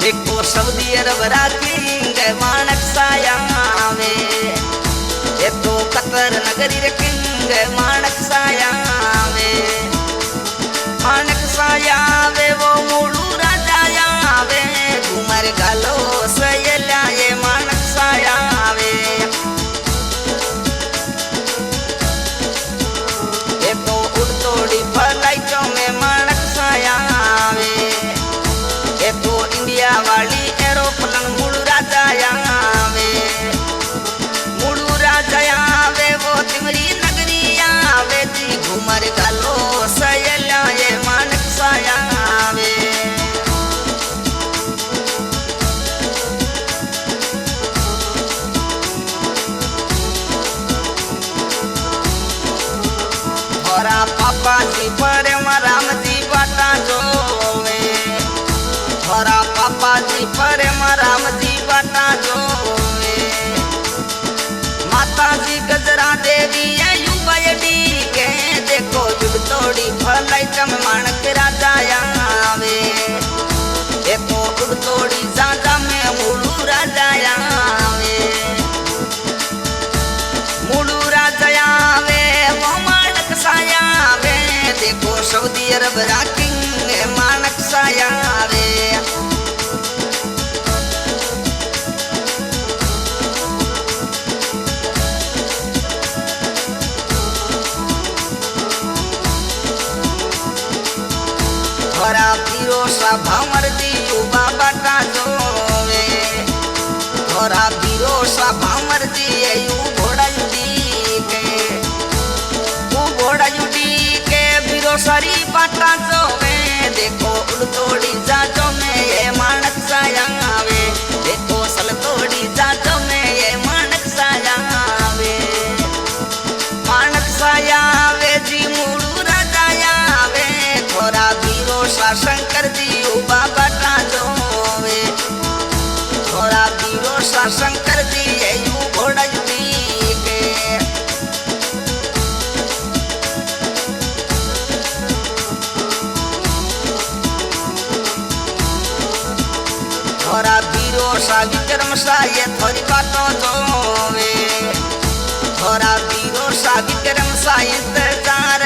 देखो सऊदी अरब किंग माणक सायावे ये तो कतर नगरी रे किंग माणक सायावे वो मूलू राजा आवे घुमर गालो सयल्या ये माणक सायावे ये तो उड़तोड़ी फलाई चो में माणक सायावे ये तो इंडिया वाली एरोप्लेन मूलू राजा आवे वो तिमरी नगरी आवे जी घुमर गालो सयल्या ये माणक सायावे थोरा पापा जी पर राम जी बाटा जोवे थोरा पापा जी पर राम जी बाटा जोवे माता जी गजरा देवी युबयडी के देखो जुग तोड़ी फलाई चम माणक राजा आवे देखो उड़ तोड़ी जाजा में मूलू राजा आवे मूलू राजा आवे वो माणक सायावे देखो सऊदी अरब किंग माणक सायावे थोरा पीरो सा भंवर दी युवा बाटा जोवे थोरा पीरो सा भंवर दी यू घोड़ा युडी के पीरो सारी बाटा जोवे देखो उड़ तोड़ी जाजो में ये माणक सायावे देखो सल तोड़ी जाजो में ये माणक सायावे जी मूलू राजा आवे थोरा शंकर जी उबा बाटा जोवे थोरा बीरो सा शंकर जी यू घोड़ा युडी के थोरा बीरो सा विक्रम सा ये थोड़ी बातों जोवे थोरा बीरो सा विक्रम सा इंतजार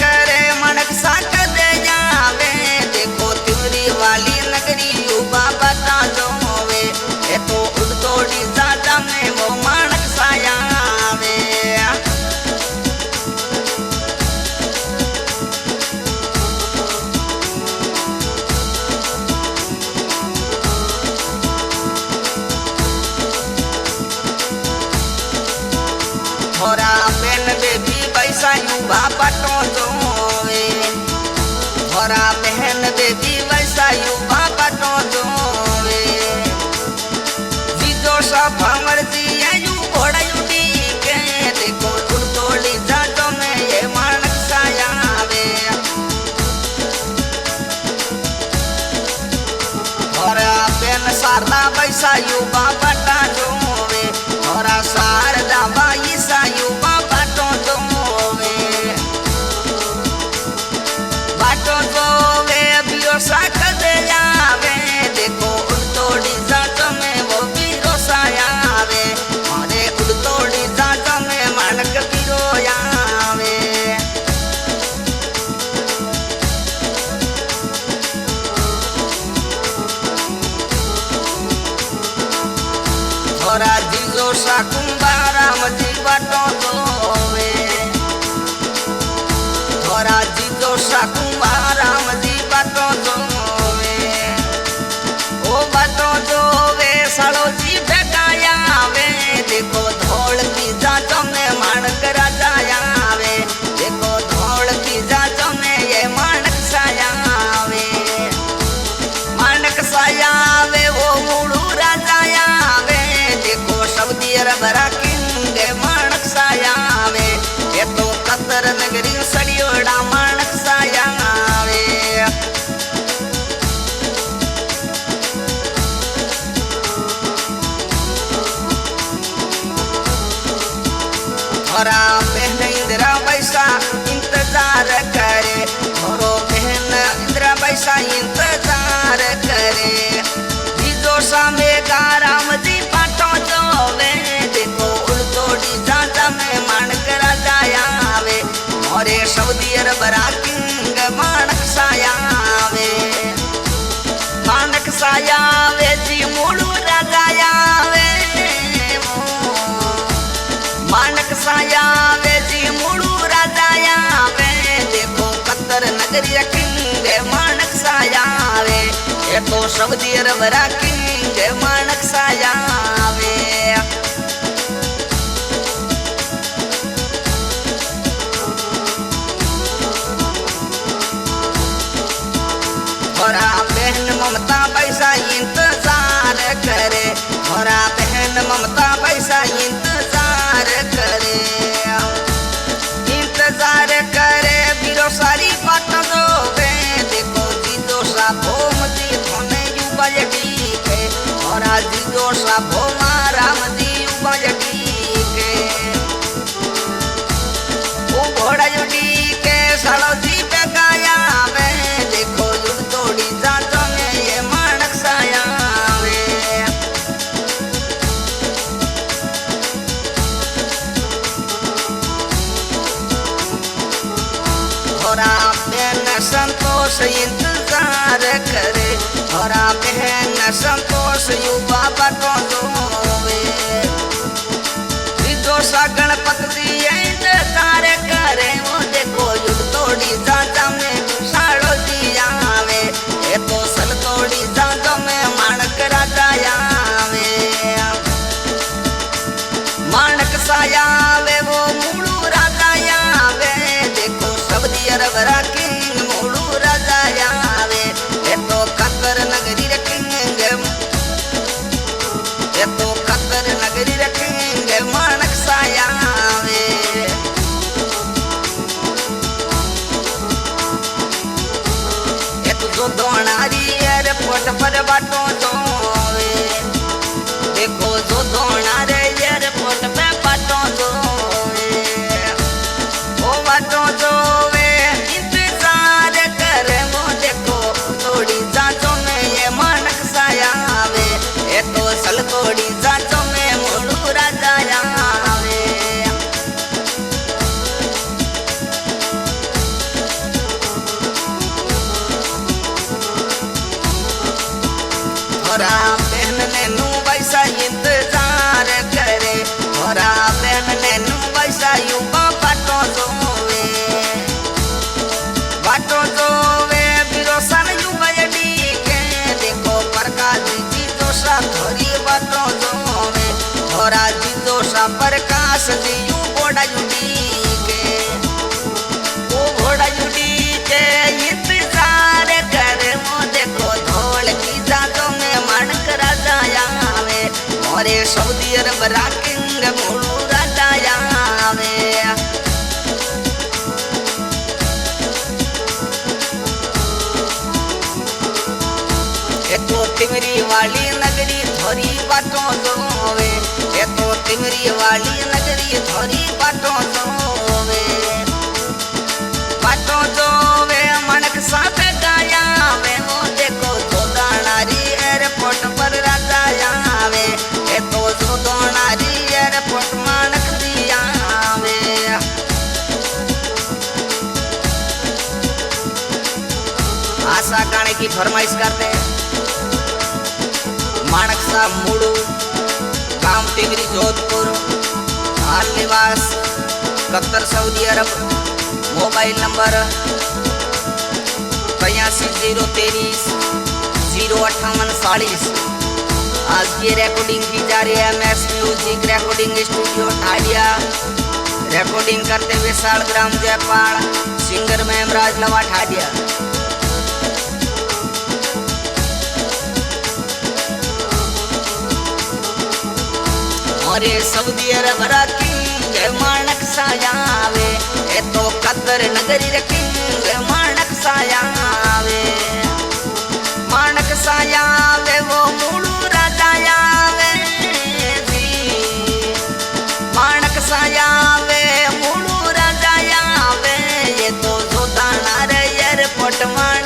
करे माणक सा कदे जावे देखो तिमरी वाली नगरी युवा बाटा जोवे ये तो उड़ तोड़ी जाजा में वो माणक सायावे थोरा बेन बेबी पैसा युवा बाटो जोवे थोरा बहन बेबी वैसा युवा बाटो जोवे जीजो सा भंवर जी यू घोड़ा युडी के देखो उड़ तोड़ी जाजो में ये माणक सायावे थोरा बेन शारदा वैसा युवा बाटा जोवे थोरा शारदा बाई सा युवा बाटो जोवे बीरो सा कदे जावे देखो उड़ तोड़ी जाजो में वो बीरो सा आवे अरे उड़ तोड़ी जाजो में माणक बीरो आवे थोरा जीजो सा कुंभाराम जी बाटो जोवे थोरा जीजो सा कुंभाराम जी बाटो जोवे ओ बाटो जोवे सालो जी बेगाया आवे देखो धोल की जाजो में माणक राजा आवे देखो धोल की जाजो में ये माणक सायावे वो मूलू राजा आवे देखो सऊदी अरब किंग माणक सायावे ये तो कतर नगरी सड़ियोड़ा माणक सायावे थोरा बहन इंदिरा वैसा इंतजार करे थोरो बहन इंदिरा नगरी किंग माणक सायावे ये तो सऊदी अरब रा किंग माणक सायावे थोड़ा बहन ममता पैसा इंतजार करे थोड़ा बहन ममता पैसा इंतजार करे बीरो सारी बात दोवे देखो जीजो सा भोमती थोने युवा ठीक है और जीजो सा भोमा राम जी युवा ठीक है वो घोड़ा जो ठीक है सालो जी पे गाया में देखो जुड़ तोड़ी जातो में ये मानक साया थोड़ा बहन संतोष इंतजार करे थोड़ा बहन संतोष युवा बटो दोवे जो सा गणपति जी इंतजार करे वो देखो युग तोड़ी जाता में साड़ो जी आवे ये तो सल तोड़ी जाता में माणक राजा आवे माणक सायावे वो मूलू राजा आवे देखो सऊदी अरब रा किंग मूलू राजा आवे ये तो कतर नगरी रा किंग ये तो कतर नगरी रा किंग माणक सायावे ये तो जो दोनारी एयरपोर्ट पर बाटो जोवे देखो जो दोनारे एयरपोर्ट पे बाटो जोवे ओ बाटो जोवे इंतजार करे वो देखो थोड़ी जांचों में ये मानक सायावे ये तो सल थोड़ी जांचों में मोड़ू राजा आवे थोड़ा बहन ने नू वैसा इंतजार करे थोड़ा बहन ने नू वैसा युवा बाटो जोवे बीरो सन युवा ठीक है देखो प्रकाश जी तो सा थोड़ी बाटो जोवे थोड़ा जी तो सा प्रकाश जी यू घोड़ा ठीक है वो घोड़ा ठीक है इंतजार करे वो देखो धोल की जातों में माणक राजा आवे मोरे सऊदी अरब रा किंग मूलू राजा आवे ये तो तिमरी वाली नगरी थोड़ी बातों जोवे ये तो तिमरी वाली नगरी थोड़ी बातों जोवे माणक साथ गाया में वो देखो जो दानारी एयरपोर्ट पर राजा आवे ये तो जो दानारी एयरपोर्ट माणक दिया आवे आशा गाने की फरमाइश करते माणक सा मूड़ू गांव तिमरी जोधपुर हाल निवास कतर सऊदी अरब मोबाइल नंबर 83 023 058 40 आज ये रिकॉर्डिंग की जा रही है MS म्यूजिक रिकॉर्डिंग स्टूडियो ठाडिया रिकॉर्डिंग करते हुए सालग्राम जयपाल सिंगर में हेमराज लवा ठाडिया और ये सऊदी अरब रा किंग माणक सायावे ये तो कतर नगरी रा किंग माणक सायावे वो मूलू राजा आवे जी माणक सायावे मूलू राजा आवे ये तो जो दाना रे एयरपोर्ट माण